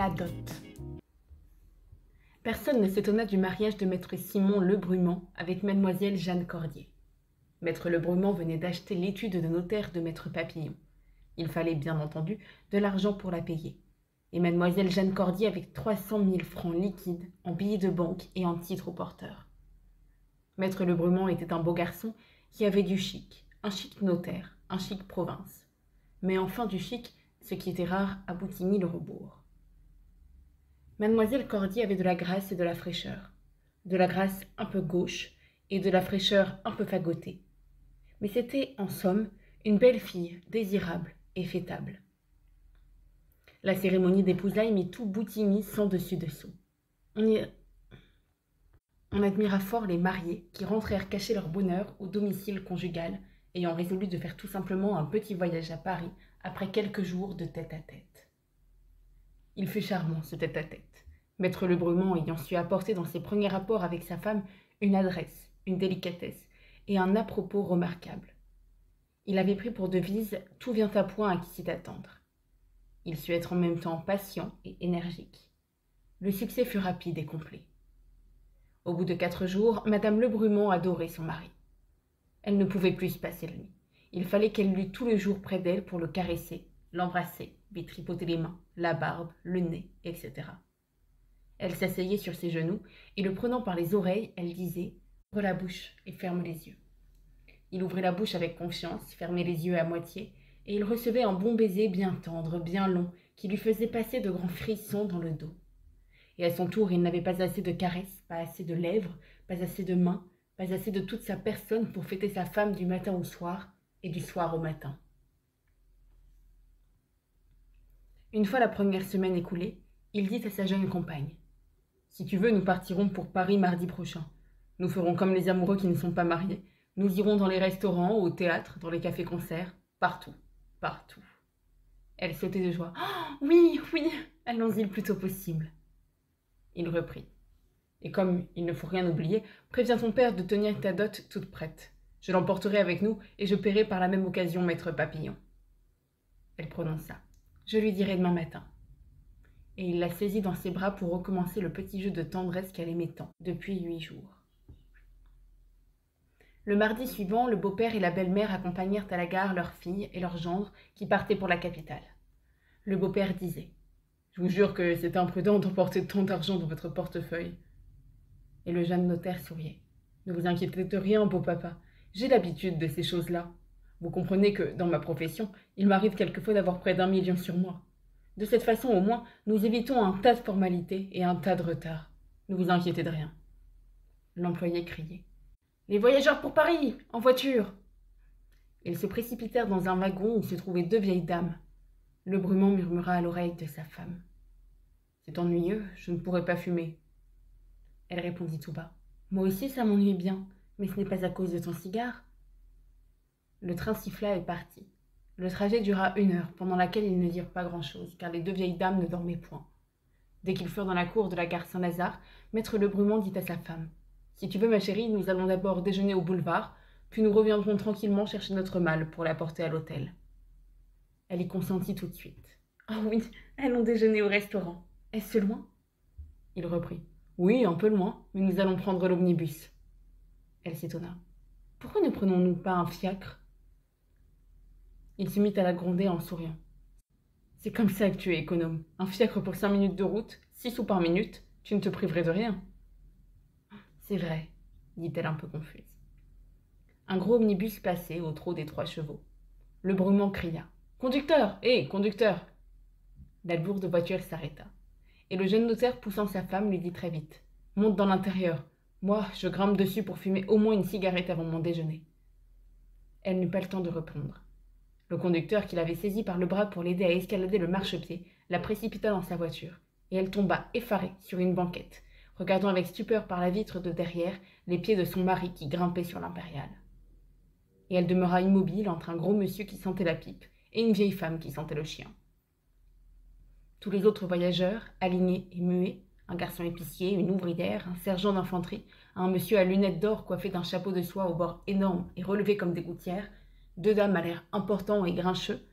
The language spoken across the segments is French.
La dot. Personne ne s'étonna du mariage de maître Simon Lebrumand avec mademoiselle Jeanne Cordier. Maître Lebrumand venait d'acheter l'étude de notaire de maître Papillon. Il fallait bien entendu de l'argent pour la payer. Et mademoiselle Jeanne Cordier avec 300 000 francs liquides en billets de banque et en titres au porteur. Maître Lebrumand était un beau garçon qui avait du chic, un chic notaire, un chic province. Mais enfin du chic, ce qui était rare à Boutigny-le-Rebourg. Mademoiselle Cordier avait de la grâce et de la fraîcheur. De la grâce un peu gauche et de la fraîcheur un peu fagotée. Mais c'était, en somme, une belle fille, désirable et fêtable. La cérémonie d'épousailles mit tout Boutigny sans dessus-dessous. On admira fort les mariés qui rentrèrent cacher leur bonheur au domicile conjugal, ayant résolu de faire tout simplement un petit voyage à Paris après quelques jours de tête-à-tête. Il fut charmant, ce tête-à-tête. Maître Lebrumand ayant su apporter dans ses premiers rapports avec sa femme une adresse, une délicatesse et un à-propos remarquable. Il avait pris pour devise « Tout vient à point à qui s'y attendre ». Il sut être en même temps patient et énergique. Le succès fut rapide et complet. Au bout de 4 jours, madame Lebrumand adorait son mari. Elle ne pouvait plus se passer la nuit. Il fallait qu'elle lût tout le jour près d'elle pour le caresser, l'embrasser, lui tripoter les mains, la barbe, le nez, etc. Elle s'asseyait sur ses genoux et le prenant par les oreilles, elle disait « Ouvre la bouche et ferme les yeux ». Il ouvrait la bouche avec confiance, fermait les yeux à moitié, et il recevait un bon baiser bien tendre, bien long, qui lui faisait passer de grands frissons dans le dos. Et à son tour, il n'avait pas assez de caresses, pas assez de lèvres, pas assez de mains, pas assez de toute sa personne pour fêter sa femme du matin au soir et du soir au matin. Une fois la première semaine écoulée, il dit à sa jeune compagne « Si tu veux, nous partirons pour Paris mardi prochain. Nous ferons comme les amoureux qui ne sont pas mariés. Nous irons dans les restaurants, au théâtre, dans les cafés-concerts, partout, partout. » Elle sautait de joie. « Oui, oui, allons-y le plus tôt possible. » Il reprit. « Et comme il ne faut rien oublier, préviens ton père de tenir ta dot toute prête. Je l'emporterai avec nous et je paierai par la même occasion maître Papillon. » Elle prononça. « Je lui dirai demain matin. » Et il la saisit dans ses bras pour recommencer le petit jeu de tendresse qu'elle aimait tant depuis 8 jours. Le mardi suivant, le beau-père et la belle-mère accompagnèrent à la gare leur fille et leur gendre qui partaient pour la capitale. Le beau-père disait « Je vous jure que c'est imprudent d'emporter tant d'argent dans votre portefeuille. » Et le jeune notaire souriait. « Ne vous inquiétez de rien, beau papa. J'ai l'habitude de ces choses-là. Vous comprenez que, dans ma profession, il m'arrive quelquefois d'avoir près d'1 million sur moi. De cette façon, au moins, nous évitons un tas de formalités et un tas de retards. Ne vous inquiétez de rien. » L'employé criait. « Les voyageurs pour Paris, en voiture !» Ils se précipitèrent dans un wagon où se trouvaient 2 vieilles dames. Lebrumand murmura à l'oreille de sa femme. « C'est ennuyeux, je ne pourrais pas fumer. » Elle répondit tout bas. « Moi aussi, ça m'ennuie bien, mais ce n'est pas à cause de ton cigare. » Le train siffla et partit. Le trajet dura 1 heure, pendant laquelle ils ne dirent pas grand-chose, car les 2 vieilles dames ne dormaient point. Dès qu'ils furent dans la cour de la gare Saint-Lazare, maître Lebrumand dit à sa femme « Si tu veux, ma chérie, nous allons d'abord déjeuner au boulevard, puis nous reviendrons tranquillement chercher notre malle pour la porter à l'hôtel. » Elle y consentit tout de suite. « Ah oui, allons déjeuner au restaurant. Est-ce loin ?» Il reprit. « Oui, un peu loin, mais nous allons prendre l'omnibus. » Elle s'étonna. « Pourquoi ne prenons-nous pas un fiacre ?» Il se mit à la gronder en souriant. « C'est comme ça que tu es économe. Un fiacre pour 5 minutes de route, 6 sous par minute, tu ne te priverais de rien. »« C'est vrai, » dit-elle un peu confuse. Un gros omnibus passait au trot des 3 chevaux. Lebrumand cria. « Conducteur! Hé, conducteur !» La lourde voiture s'arrêta. Et le jeune notaire, poussant sa femme, lui dit très vite. « Monte dans l'intérieur. Moi, je grimpe dessus pour fumer au moins une cigarette avant mon déjeuner. » Elle n'eut pas le temps de répondre. Le conducteur, qui l'avait saisie par le bras pour l'aider à escalader le marchepied, la précipita dans sa voiture, et elle tomba effarée sur une banquette, regardant avec stupeur par la vitre de derrière les pieds de son mari qui grimpait sur l'impériale. Et elle demeura immobile entre un gros monsieur qui sentait la pipe et une vieille femme qui sentait le chien. Tous les autres voyageurs, alignés et muets, un garçon épicier, une ouvrière, un sergent d'infanterie, un monsieur à lunettes d'or coiffé d'un chapeau de soie aux bords énormes et relevé comme des gouttières, 2 dames à l'air important et grincheux,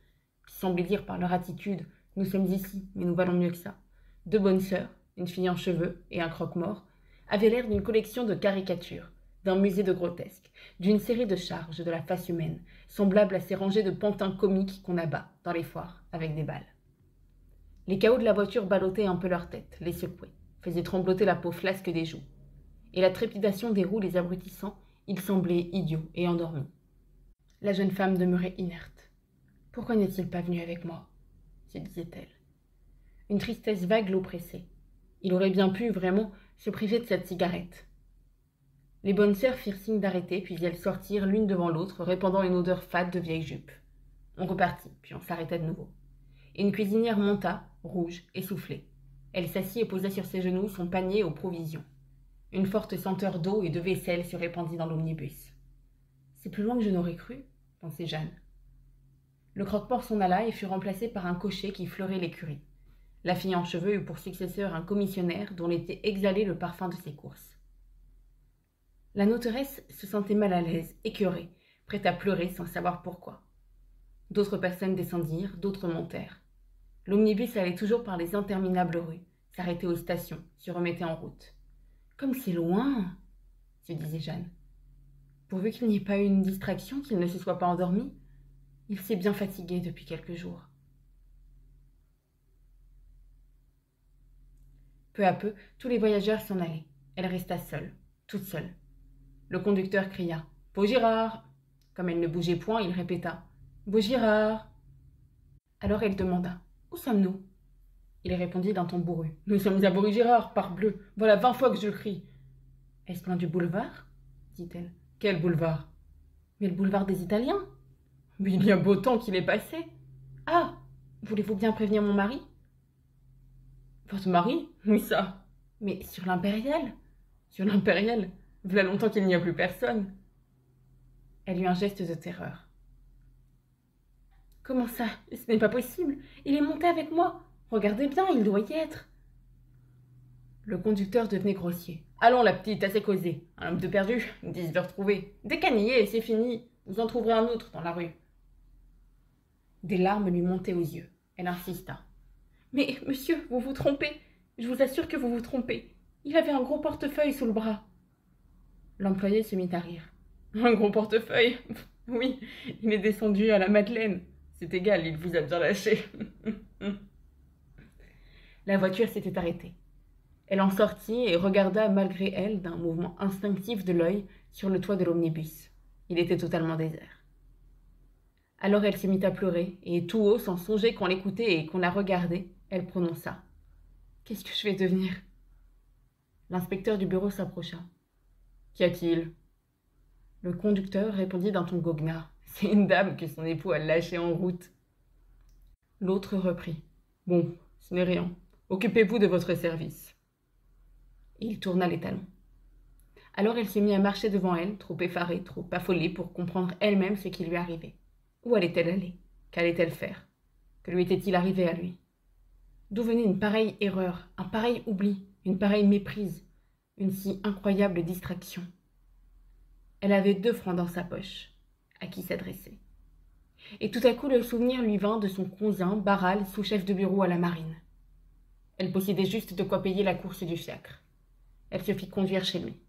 qui semblaient dire par leur attitude « Nous sommes ici, mais nous valons mieux que ça », Deux bonnes sœurs, une fille en cheveux et un croque-mort, avaient l'air d'une collection de caricatures, d'un musée de grotesques, d'une série de charges de la face humaine, semblables à ces rangées de pantins comiques qu'on abat dans les foires avec des balles. Les cahots de la voiture ballottaient un peu leur tête, les secouaient, faisaient trembloter la peau flasque des joues. Et la trépidation des roues les abrutissant, ils semblaient idiots et endormis. La jeune femme demeurait inerte. « Pourquoi n'est-il pas venu avec moi ?» se disait-elle. Une tristesse vague l'oppressait. Il aurait bien pu, vraiment, se priver de cette cigarette. Les bonnes sœurs firent signe d'arrêter, puis elles sortirent l'une devant l'autre, répandant une odeur fade de vieille jupe. On repartit, puis on s'arrêta de nouveau. Et une cuisinière monta, rouge, essoufflée. Elle s'assit et posa sur ses genoux son panier aux provisions. Une forte senteur d'eau et de vaisselle se répandit dans l'omnibus. « C'est plus loin que je n'aurais cru, » pensait Jeanne. Le croque-mort s'en alla et fut remplacé par un cocher qui fleurait l'écurie. La fille en cheveux eut pour successeur un commissionnaire dont était exhalé le parfum de ses courses. La noteresse se sentait mal à l'aise, écœurée, prête à pleurer sans savoir pourquoi. D'autres personnes descendirent, d'autres montèrent. L'omnibus allait toujours par les interminables rues, s'arrêtait aux stations, se remettait en route. « Comme c'est loin !» se disait Jeanne. Pourvu qu'il n'y ait pas eu une distraction, qu'il ne se soit pas endormi. Il s'est bien fatigué depuis quelques jours. Peu à peu, tous les voyageurs s'en allaient. Elle resta seule, toute seule. Le conducteur cria « Vaugirard !» Comme elle ne bougeait point, il répéta « Vaugirard !» Alors elle demanda « Où sommes-nous » Il répondit d'un ton bourru « Nous sommes à Vaugirard, parbleu, voilà 20 fois que je crie. »« Est-ce loin du boulevard ?» dit-elle. « Quel boulevard ?»« Mais le boulevard des Italiens. »« Mais il y a beau temps qu'il est passé. »« Ah, voulez-vous bien prévenir mon mari ?»« Votre mari ? Oui, ça. »« Mais sur l'Impériale ?»« Sur l'Impériale ? Voilà longtemps qu'il n'y a plus personne. » Elle eut un geste de terreur. « Comment ça ? Ce n'est pas possible. Il est monté avec moi. Regardez bien, il doit y être. » Le conducteur devenait grossier. « Allons, la petite, assez causé. Un homme de perdu, 10 de retrouvé. Décanillez, c'est fini. Vous en trouverez un autre dans la rue. » Des larmes lui montaient aux yeux. Elle insista. « Mais, monsieur, vous vous trompez. Je vous assure que vous vous trompez. Il avait un gros portefeuille sous le bras. » L'employé se mit à rire. « Un gros portefeuille ? Oui, il est descendu à la Madeleine. C'est égal, il vous a bien lâché. » La voiture s'était arrêtée. Elle en sortit et regarda malgré elle d'un mouvement instinctif de l'œil sur le toit de l'omnibus. Il était totalement désert. Alors elle se mit à pleurer et tout haut, sans songer qu'on l'écoutait et qu'on la regardait, elle prononça « Qu'est-ce que je vais devenir ?» L'inspecteur du bureau s'approcha. « Qu'y a-t-il » Le conducteur répondit d'un ton goguenard. « C'est une dame que son époux a lâchée en route. » L'autre reprit. « Bon, ce n'est rien. Occupez-vous de votre service. » Il tourna les talons. Alors elle se mit à marcher devant elle, trop effarée, trop affolée pour comprendre elle-même ce qui lui arrivait. Où allait-elle aller? Qu'allait-elle faire? Que lui était-il arrivé à lui? D'où venait une pareille erreur, un pareil oubli, une pareille méprise, une si incroyable distraction? Elle avait 2 francs dans sa poche. À qui s'adresser? Et tout à coup le souvenir lui vint de son cousin, Barral, sous-chef de bureau à la marine. Elle possédait juste de quoi payer la course du fiacre. Elle se fit conduire chez lui.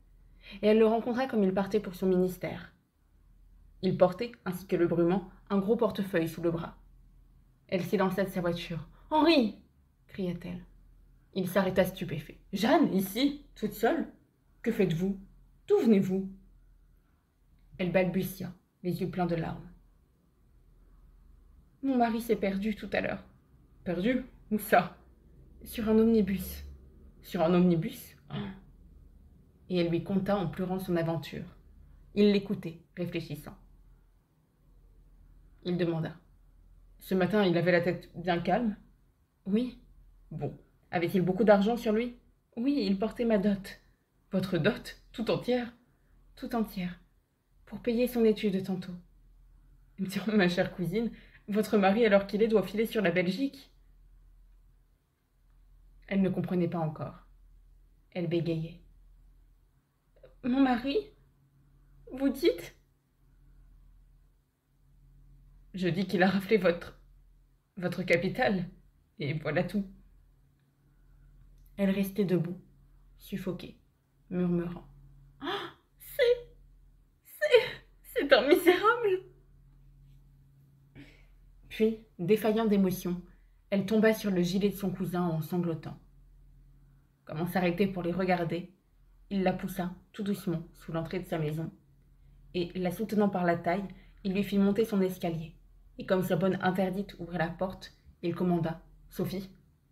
Et elle le rencontra comme il partait pour son ministère. Il portait, ainsi que le brumant, un gros portefeuille sous le bras. Elle s'élança de sa voiture. « Henri !» cria-t-elle. Il s'arrêta stupéfait. « Jeanne, ici, toute seule? Que faites-vous? D'où venez-vous » Elle balbutia, les yeux pleins de larmes. « Mon mari s'est perdu tout à l'heure. »« Perdu? Où ça ?»« Sur un omnibus. »« Sur un omnibus ? Et elle lui conta en pleurant son aventure. Il l'écoutait, réfléchissant. Il demanda. « Ce matin, il avait la tête bien calme ?»« Oui. »« Bon. Avait-il beaucoup d'argent sur lui ?»« Oui, il portait ma dot. »« Votre dot? Tout entière ?»« Tout entière. Pour payer son étude tantôt. »« Tiens, ma chère cousine, votre mari, alors qu'il est, doit filer sur la Belgique. » Elle ne comprenait pas encore. Elle bégayait. « Mon mari? Vous dites ? » « Je dis qu'il a raflé votre capital, et voilà tout. » Elle restait debout, suffoquée, murmurant. « Ah, c'est un misérable !» Puis, défaillant d'émotion, elle tomba sur le gilet de son cousin en sanglotant. Comme on s'arrêtait pour les regarder, il la poussa tout doucement sous l'entrée de sa maison, et, la soutenant par la taille, il lui fit monter son escalier. Et comme sa bonne interdite ouvrait la porte, il commanda: « Sophie,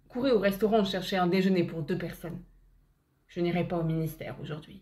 courez au restaurant chercher un déjeuner pour 2 personnes. Je n'irai pas au ministère aujourd'hui. »